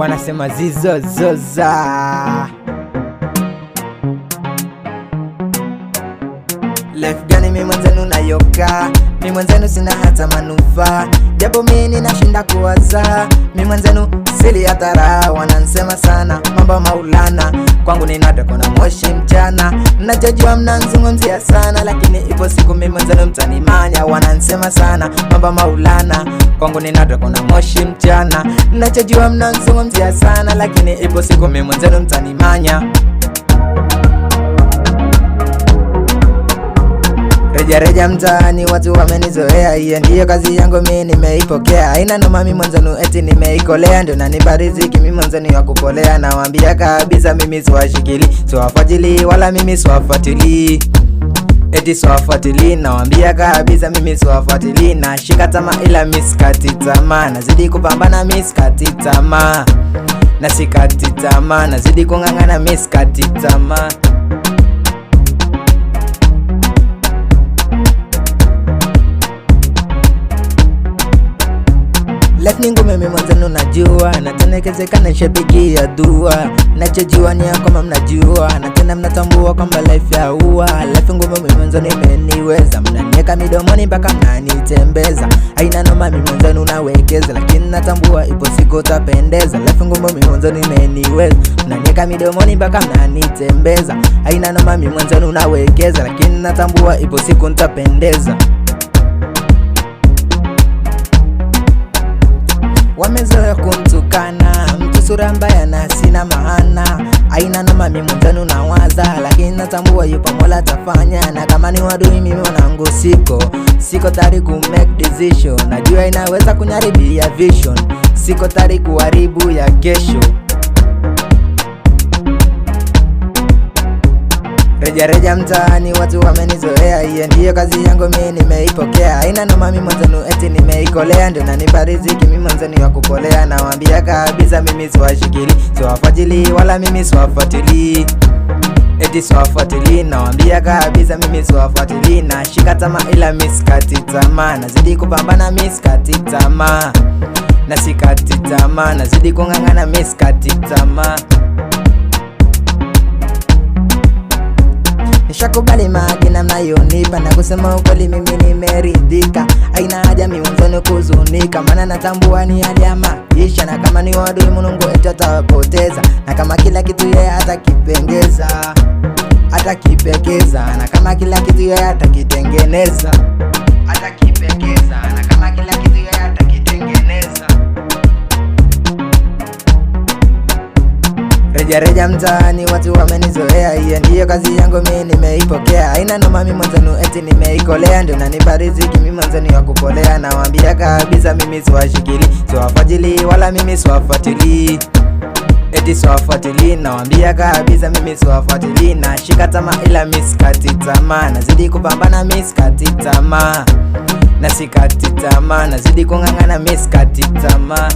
wanasema zizozoza. Life gani mimi mwenzenu nayoka, mimi mwenzenu sina hata manufaa, japo mimi ninashinda kuwaza, mimi mwenzenu sili hata raha. Wanansema sana mambo Maulana, kwangu ninatoka na moshi mchana, mnachojua mnanzungumzia sana, lakini ipo siku mimi mwenzenu mtanimanya. Wanansema sana mambo Maulana, kwangu ninatoka na moshi mchana, mnachojua mnanzungumzia sana, lakini ipo siku mimi mwenzenu mtanimanya. Reja mtaani watu wamenizoea, hiyo ndiyo kazi yangu mimi nimeipokea. Haina noma mimi mwenzenu eti nimeikolea, ndio nanipa riziki mimi mwenzenu wa kupolea. Nawaambia kabisa mimi siwashikili, siwafuatili wala mimi siwafuatili, eti siwafuatili. Nawaambia kabisa mimi siwafuatili, nashika tamaa ila miskati tamaa, nazidi kupambana miskati tamaa, na sikati tamaa, nazidi kung'ang'ana miskati tamaa. Life ni ngumu mimi mwenzenu najua, na tena ikiwezekana shabiki ya dua, nachojua ni kama mnajua, na tena mnatambua kwamba life ya ua. Life ngumu mimi mwenzenu imeniweza, mnaniweka midomoni mpaka mnanitembeza. Haina noma mimi mwenzenu nawekeza, lakini natambua ipo siku utapendeza. Life ngumu mimi mwenzenu imeniweza, mnaniweka midomoni mpaka mnanitembeza. Haina noma mimi mwenzenu nawekeza, lakini natambua ipo siku nitapendeza. Wamezoea kumtukana mtu sura mbaya na sina maana. Haina noma mimi mwenzenu nawaza, lakini natambua yupo Mola tafanya. Na kama ni wadui mimi wanangu siko tayari ku make decision, najua inaweza kunyaribia vision, siko tayari kuharibu ya kesho. Reja mtaani watu wamenizoea, hiyo ndiyo kazi yangu mimi nimeipokea. Haina noma mimi mwenzenu eti nimeikolea, ndio nanipa riziki mimi mwenzenu wa kupolea. Nawaambia kabisa mimi siwashikili, siwafuatili wala mimi siwafuatili, eti siwafuatili. Nawaambia kabisa mimi siwafuatili, nashika tamaa ila miskati tamaa, nazidi kupambana miskati tamaa, na sikati tamaa, nazidi kung'ang'ana miskati tamaa. Nishakubali magina mnayonipa, na kusema ukweli mimi nimeridhika. Haina haja mimi mwenzenu kuzunika, maana natambua ni hali ya maisha. Na kama ni wadui Mungu eti atawapoteza, na kama kila kitu yeye atakipengeza, atakipekeza. Na kama kila kitu yeye atakitengeneza, atakipekeza. Na kama kila kitu yeye atakitengeneza. Reja mtaani watu wamenizoea, hiyo ndiyo kazi yangu mimi nimeipokea. Haina noma mimi mwenzenu eti nimeikolea, ndio nanipa riziki mimi mwenzenu wa kupolea. Nawaambia kabisa mimi siwashikili, siwafuatili wala mimi siwafuatili, eti siwafuatili. Nawaambia kabisa mimi siwafuatili, nashika tamaa ila miskati tamaa, nazidi kupambana miskati tamaa, na sikati tamaa, nazidi kung'ang'ana miskati tamaa.